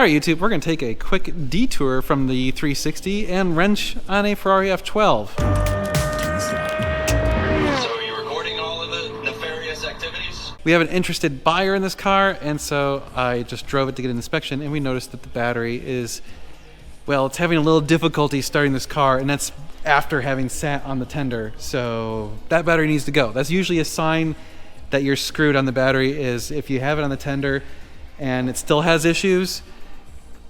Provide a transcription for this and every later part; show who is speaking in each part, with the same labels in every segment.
Speaker 1: All right, YouTube, we're going to take a quick detour from the 360 and wrench on a Ferrari F12.
Speaker 2: So are you recording all of the nefarious activities?
Speaker 1: We have an interested buyer in this car, and so I just drove it to get an inspection, and we noticed that the battery is, well, it's having a little difficulty starting this car, and that's after having sat on the tender. So that battery needs to go. That's usually a sign that you're screwed on the battery, is if you have it on the tender and it still has issues,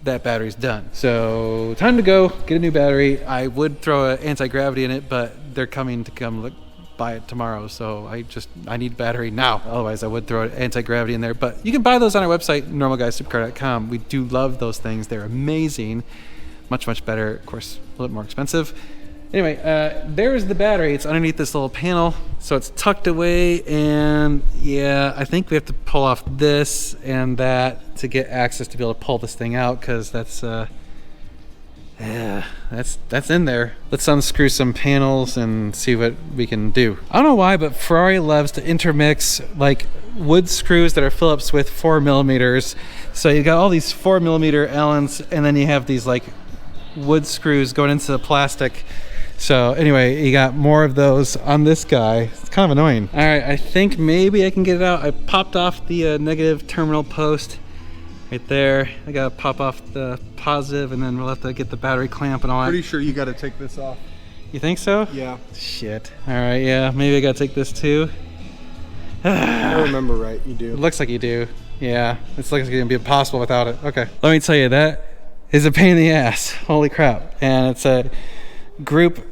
Speaker 1: that battery's done. So time to go get a new battery. I would throw an anti-gravity in it, but they're coming to come buy it tomorrow, so I need battery now. Otherwise I would throw an anti-gravity in there, but you can buy those on our website, normalguysupercar.com. We do love those things. They're amazing. Much better, of course, a little bit more expensive. Anyway, there's the battery. It's underneath this little panel, so it's tucked away, and yeah, I think we have to pull off this and that to get access to be able to pull this thing out, because that's in there. Let's unscrew some panels and see what we can do. I don't know why, but Ferrari loves to intermix like wood screws that are Phillips with 4mm. So you got all these 4mm Allens, and then you have these like wood screws going into the plastic. So anyway, you got more of those on this guy. It's kind of annoying. All right, I think maybe I can get it out. I popped off the negative terminal post right there. I gotta pop off the positive, and then we'll have to get the battery clamp and all that.
Speaker 3: Pretty sure you gotta take this off.
Speaker 1: You think so?
Speaker 3: Yeah.
Speaker 1: Shit. All right, yeah, maybe I gotta take this too.
Speaker 3: I remember right, you do.
Speaker 1: It looks like you do. Yeah, it's like it's gonna be impossible without it. Okay. Let me tell you, that is a pain in the ass. Holy crap. And it's a Group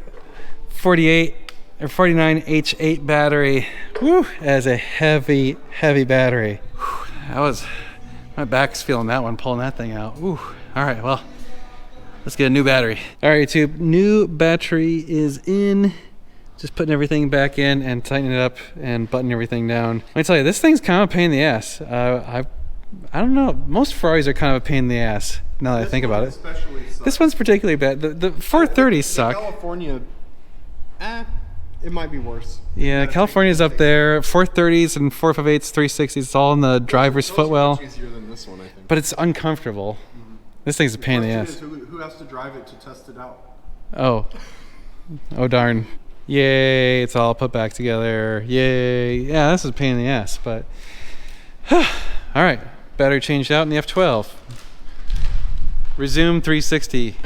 Speaker 1: 48 or 49H8 battery. Woo, as a heavy battery. Whew, that was, my back's feeling that one, pulling that thing out. Woo. All right, well, let's get a new battery. All right, YouTube, new battery is in. Just putting everything back in and tightening it up and buttoning everything down. Let me tell you, this thing's kind of a pain in the ass. I don't know, most Ferraris are kind of a pain in the ass now that I think about it. This one's particularly bad. The 430s suck.
Speaker 3: California, it might be worse.
Speaker 1: Yeah, California's up there. 430s and 458s, 360s, it's all in the driver's footwell.
Speaker 3: Much easier than this one, I think.
Speaker 1: But it's uncomfortable. Mm-hmm. This thing's a pain in the ass.
Speaker 3: Who has to drive it to test it out?
Speaker 1: Oh darn. Yay, it's all put back together. Yay. Yeah, this is a pain in the ass, but all right, battery changed out in the F12. Resume 360.